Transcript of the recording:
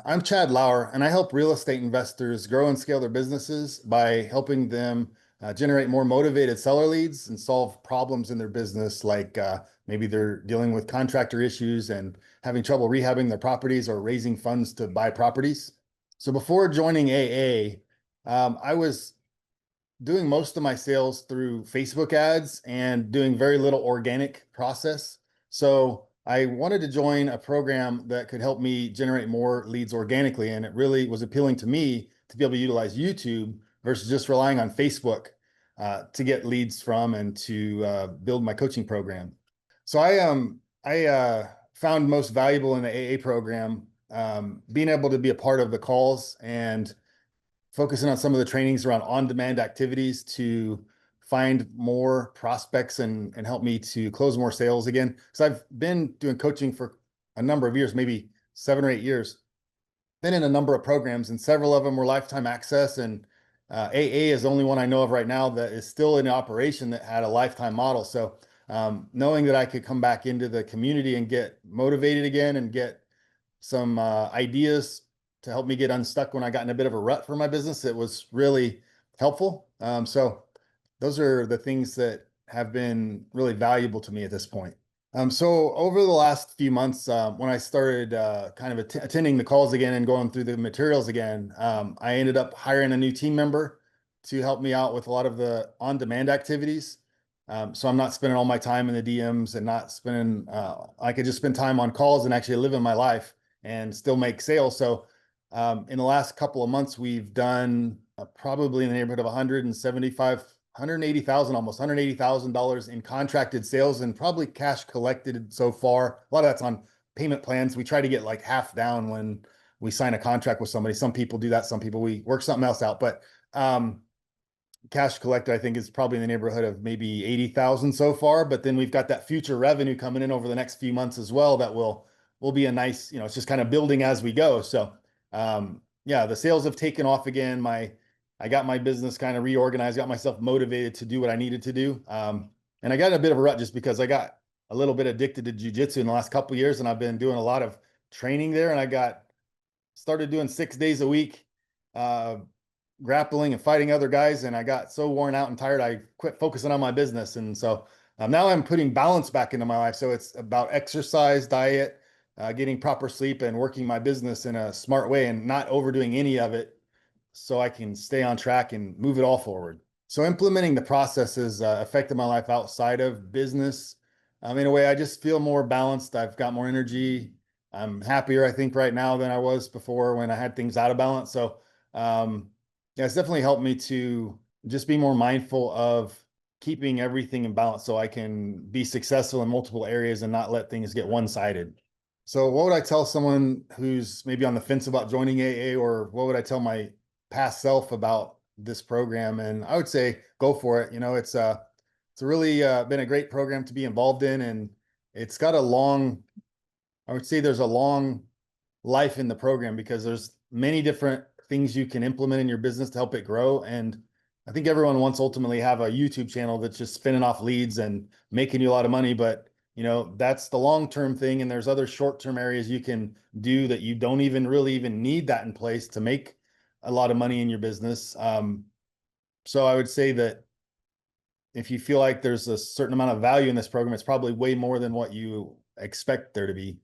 I'm Chad Lauer, and I help real estate investors grow and scale their businesses by helping them generate more motivated seller leads and solve problems in their business, like maybe they're dealing with contractor issues and having trouble rehabbing their properties or raising funds to buy properties. So before joining AA, I was doing most of my sales through Facebook ads and doing very little organic process. So I wanted to join a program that could help me generate more leads organically. And it really was appealing to me to be able to utilize YouTube versus just relying on Facebook to get leads from and to build my coaching program. So I found most valuable in the AA program being able to be a part of the calls and focusing on some of the trainings around on-demand activities to find more prospects and help me to close more sales again. Because I've been doing coaching for a number of years, maybe 7 or 8 years, been in a number of programs, and several of them were lifetime access. And AA is the only one I know of right now that is still in operation that had a lifetime model. So knowing that I could come back into the community and get motivated again and get some ideas to help me get unstuck when I got in a bit of a rut for my business, it was really helpful. So those are the things that have been really valuable to me at this point. So over the last few months, when I started kind of attending the calls again and going through the materials again, I ended up hiring a new team member to help me out with a lot of the on-demand activities. So I'm not spending all my time in the DMs and not spending, I could just spend time on calls and actually live in my life and still make sales. So in the last couple of months, we've done probably in the neighborhood of 175, 180,000, almost $180,000 in contracted sales and probably cash collected so far. A lot of that's on payment plans. We try to get like half down when we sign a contract with somebody. Some people do that. Some people we work something else out, but cash collected, I think, is probably in the neighborhood of maybe 80,000 so far. But then we've got that future revenue coming in over the next few months as well. That will be a nice, it's just kind of building as we go. So yeah, the sales have taken off again. I got my business kind of reorganized, got myself motivated to do what I needed to do. And I got in a bit of a rut just because I got a little bit addicted to jujitsu in the last couple of years, and I've been doing a lot of training there. And I got started doing 6 days a week, grappling and fighting other guys. And I got so worn out and tired, I quit focusing on my business. And so now I'm putting balance back into my life. So it's about exercise, diet, getting proper sleep, and working my business in a smart way and not overdoing any of it so I can stay on track and move it all forward. So implementing the processes affected my life outside of business. In a way, I just feel more balanced. I've got more energy. I'm happier, I think, right now than I was before when I had things out of balance. So yeah, it's definitely helped me to just be more mindful of keeping everything in balance so I can be successful in multiple areas and not let things get one-sided. So what would I tell someone who's maybe on the fence about joining AA, or what would I tell my past self about this program? And I would say go for it. It's really been a great program to be involved in, and it's got I would say there's a long life in the program because there's many different things you can implement in your business to help it grow. And I think everyone wants ultimately have a YouTube channel that's just spinning off leads and making you a lot of money, but that's the long-term thing. And there's other short-term areas you can do that you don't even really need that in place to make a lot of money in your business. So I would say that if you feel like there's a certain amount of value in this program, it's probably way more than what you expect there to be.